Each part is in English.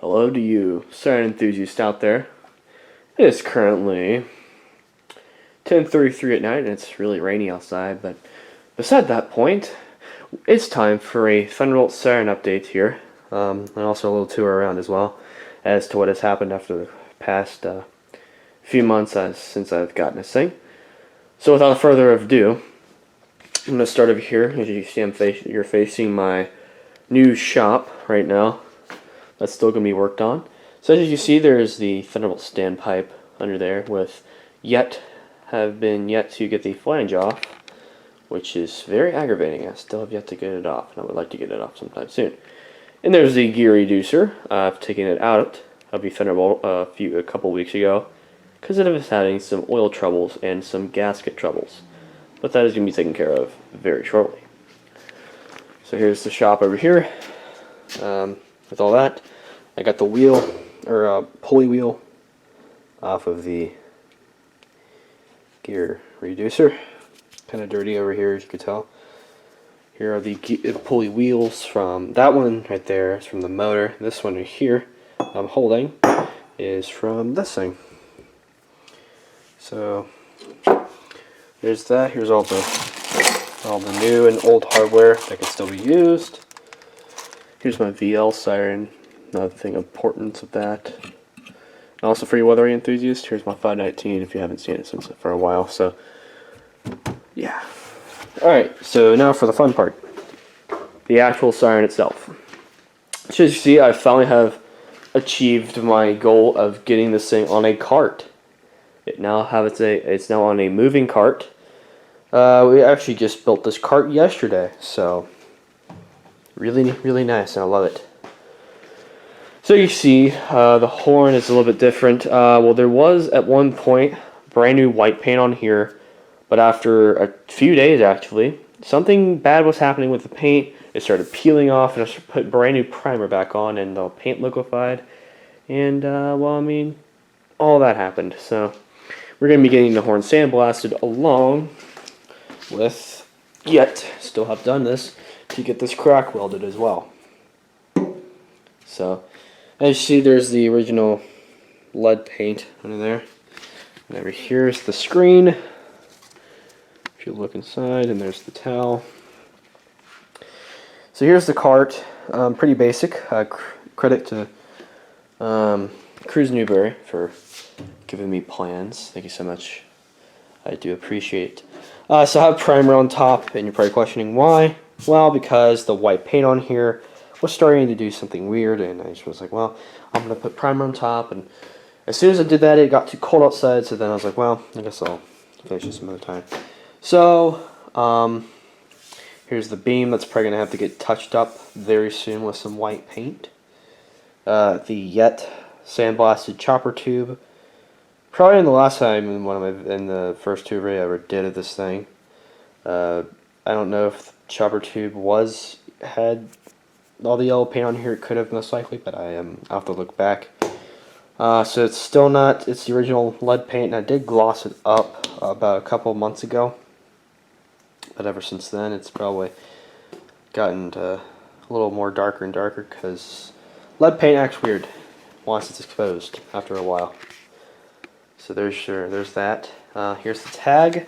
Hello to you, siren enthusiast out there. It is currently 10:33 at night and it's really rainy outside, but beside that point, it's time for a Thunderbolt siren update here, and also a little tour around as well as to what has happened after the past few months since I've gotten this thing. So without further ado, I'm going to start over here. As you can see, you're facing my new shop right now. That's still going to be worked on. So as you see, there's the Thunderbolt standpipe under there with have been yet to get the flange off, which is very aggravating. I still have yet to get it off, and I would like to get it off sometime soon. And there's the gear reducer. I've taken it out of the Thunderbolt a couple weeks ago because it was having some oil troubles and some gasket troubles. But that is going to be taken care of very shortly. So here's the shop over here. With all that, I got the wheel, or pulley wheel, off of the gear reducer. Kind of dirty over here, as you can tell. Here are the pulley wheels from that one right there. Is from the motor. This one right here I'm holding is from this thing. So there's that. Here's all the new and old hardware that can still be used. Here's my VL siren. Another thing importance of that. And also for you weathering enthusiasts, here's my 519 if you haven't seen it for a while. So yeah. Alright, so now for the fun part. The actual siren itself. So as you see, I finally have achieved my goal of getting this thing on a cart. It's now on a moving cart. We actually just built this cart yesterday, so really nice, and I love it. So you see, the horn is a little bit different. Well, there was at one point brand new white paint on here, but after a few days actually, something bad was happening with the paint. It started peeling off, and I put brand new primer back on, and the paint liquefied, and well, I mean, all that happened. So we're going to be getting the horn sandblasted along with, still have done this, to get this crack welded as well. So as you see, there's the original lead paint under there, and over here is the screen. If you look inside, and there's the towel. So here's the cart. Pretty basic. Credit to Cruz Newberry for giving me plans. Thank you so much. I do appreciate it. So I have primer on top, and you're probably questioning why. Well, because the white paint on here was starting to do something weird, and I just was like, well, I'm going to put primer on top, and as soon as I did that, it got too cold outside, so then I was like, well, I guess I'll finish this some other time. So, here's the beam that's probably going to have to get touched up very soon with some white paint. The sandblasted chopper tube. Probably in the last time in the first tube I ever did of this thing. I don't know if the chopper tube had all the yellow paint on here. It could have, most likely, but I'll have to look back. So it's still not. It's the original lead paint, and I did gloss it up about a couple months ago. But ever since then, it's probably gotten a little more darker and darker because lead paint acts weird once it's exposed after a while. So there's that. Here's the tag.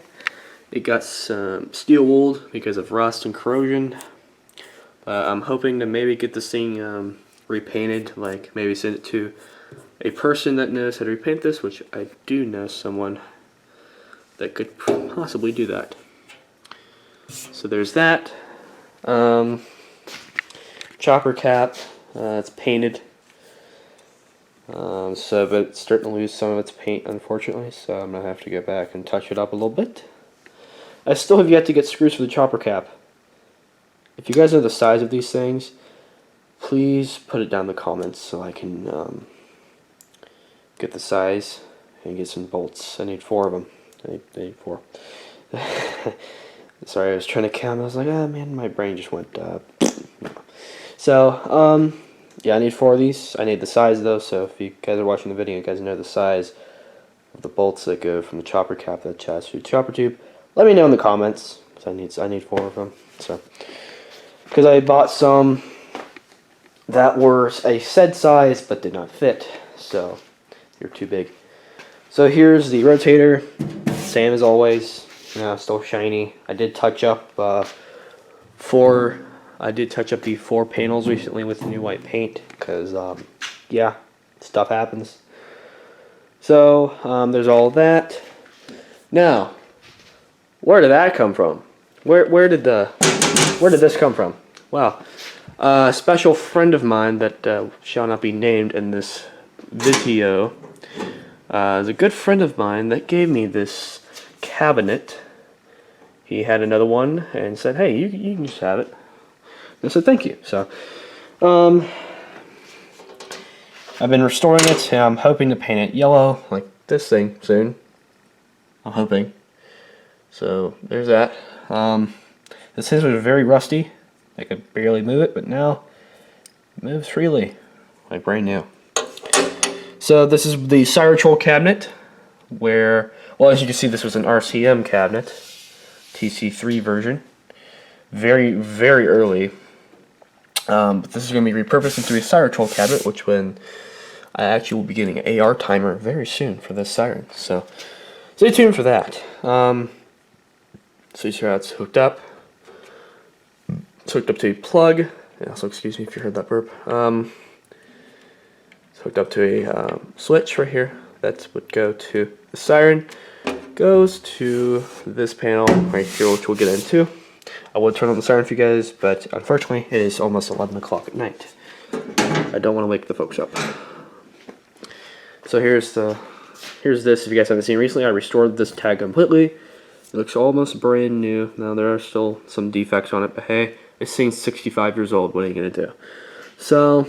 It got some steel wooled because of rust and corrosion. I'm hoping to maybe get this thing repainted, like maybe send it to a person that knows how to repaint this, which I do know someone that could possibly do that. So there's that. Chopper cap, it's painted. But it's starting to lose some of its paint, unfortunately, so I'm going to have to get back and touch it up a little bit. I still have yet to get screws for the chopper cap. If you guys know the size of these things, please put it down in the comments so I can get the size and get some bolts. I need 4 of them. I need 4. Sorry, I was trying to count. I was like, oh man, my brain just went, no. So, yeah, I need 4 of these. I need the size though, so if you guys are watching the video, you guys know the size of the bolts that go from the chopper cap that attaches to the chopper tube. Let me know in the comments, because I need 4 of them. So, because I bought some that were a said size but did not fit, so you're too big. So here's the rotator, same as always, still shiny. I did touch up the 4 panels recently with new white paint because yeah, stuff happens. So there's all of that. Now, where did that come from? Where did this come from? Well, a special friend of mine that shall not be named in this video is a good friend of mine that gave me this cabinet. He had another one and said, "Hey, you can just have it." And I said, "Thank you." So, I've been restoring it, and I'm hoping to paint it yellow like this thing soon. I'm hoping. So there's that. This thing was very rusty. I could barely move it, but now it moves freely, like brand new. So this is the Cyrotrol cabinet, where, well, as you can see, this was an RCM cabinet, TC3 version, very, very early. But this is going to be repurposed into a Cyrotrol cabinet, which when I actually will be getting an AR timer very soon for this siren. So stay tuned for that. So you see how it's hooked up. It's hooked up to a plug. And also, excuse me if you heard that burp. It's hooked up to a switch right here. That would go to the siren. Goes to this panel right here, which we'll get into. I would turn on the siren for you guys, but unfortunately, it is almost 11 o'clock at night. I don't want to wake the folks up. So here's this. If you guys haven't seen recently, I restored this tag completely. It looks almost brand new. Now there are still some defects on it, but hey, it's saying 65 years old. What are you gonna do? So,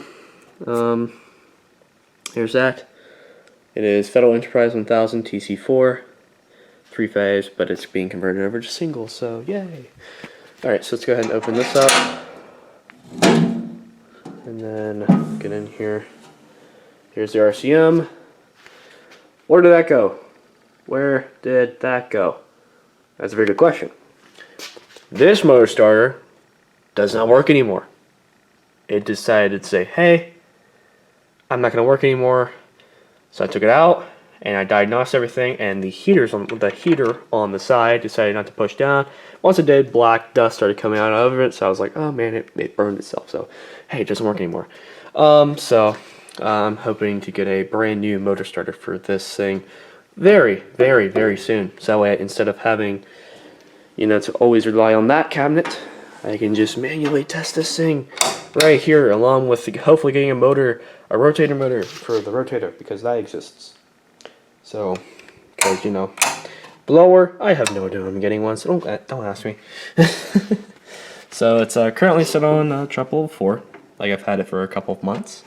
here's that. It is Federal Enterprise 1000 TC4, 3-phase, but it's being converted over to single. So yay! All right, so let's go ahead and open this up, and then get in here. Here's the RCM. Where did that go? Where did that go? That's a very good question. This motor starter does not work anymore. It decided to say, hey, I'm not going to work anymore. So I took it out and I diagnosed everything, and the heater on the side decided not to push down. Once it did, black dust started coming out of it, so I was like, oh man, it burned itself. So hey, it doesn't work anymore. So I'm hoping to get a brand new motor starter for this thing very, very, very soon. So that way, instead of having, to always rely on that cabinet, I can just manually test this thing right here, along with hopefully getting a rotator motor for the rotator, because that exists. So, because blower, I have no idea I'm getting one, so don't ask me. So it's currently set on triple 4, like I've had it for a couple of months.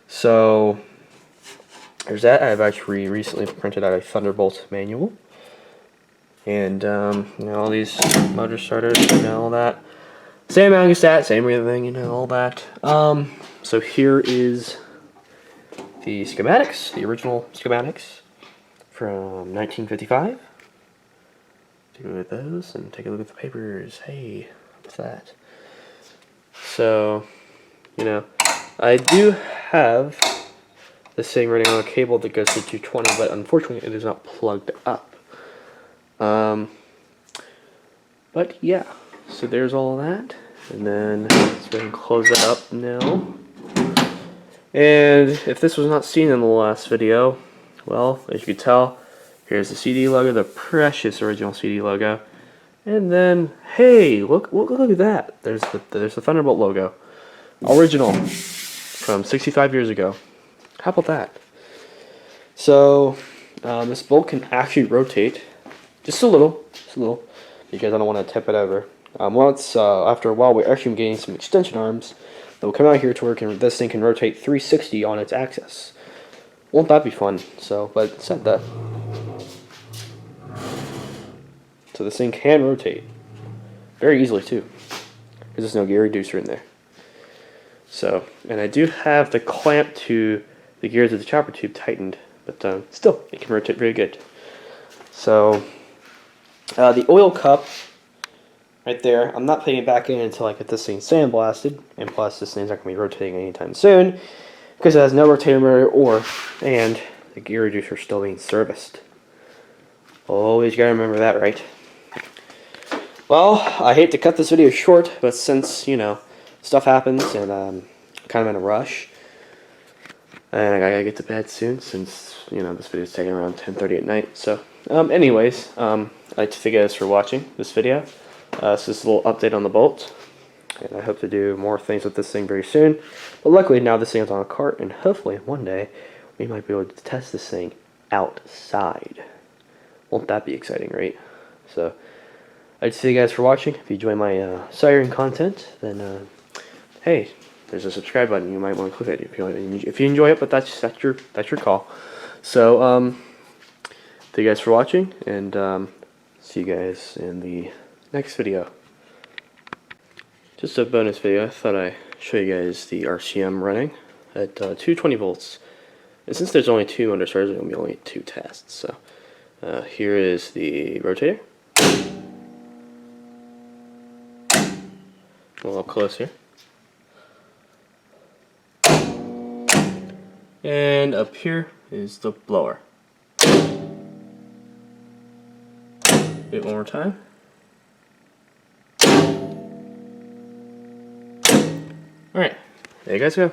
So there's that. I've actually recently printed out a Thunderbolt manual, and all these motor starters, all that. Same magnestat, same everything, all that. So here is the schematics, the original schematics from 1955. Take a look at those and take a look at the papers. Hey, what's that? So, I do have this thing running on a cable that goes to 220, but unfortunately it is not plugged up. But yeah, so there's all of that. And then let's go ahead and close that up now. And if this was not seen in the last video, well, as you can tell, here's the CD logo, the precious original CD logo. And then, hey, look at that. There's the Thunderbolt logo. Original from 65 years ago. How about that? So, this bolt can actually rotate just a little, because I don't want to tip it over. After a while, we're actually getting some extension arms that will come out here to where this thing can rotate 360 on its axis. Won't that be fun? So, but it said that. So this thing can rotate very easily too, because there's no gear reducer in there. So, and I do have the clamp to the gears of the chopper tube tightened, but still, it can rotate very good. So, the oil cup, right there. I'm not putting it back in until I get this thing sandblasted, and plus this thing's not going to be rotating anytime soon because it has no rotator motor and the gear reducer is still being serviced. Always got to remember that, right? Well, I hate to cut this video short, but since, you know, stuff happens and I'm kind of in a rush, and I gotta get to bed soon since, you know, this video is taking around 10:30 at night. So, anyways, I'd like to thank you guys for watching this video. This is a little update on the Bolt, and I hope to do more things with this thing very soon. But luckily now this thing is on a cart, and hopefully one day we might be able to test this thing outside. Won't that be exciting, right? So, I'd like to thank you guys for watching. If you enjoy my siren content, then hey, there's a subscribe button. You might want to click it if you enjoy it. But that's your call. So thank you guys for watching, and see you guys in the next video. Just a bonus video. I thought I'd show you guys the RCM running at 220 volts. And since there's only 2 undercarriages, there's going to be only 2 tests. So here is the rotator. A little close here. And up here is the blower. Bit one more time. Alright, there you guys go.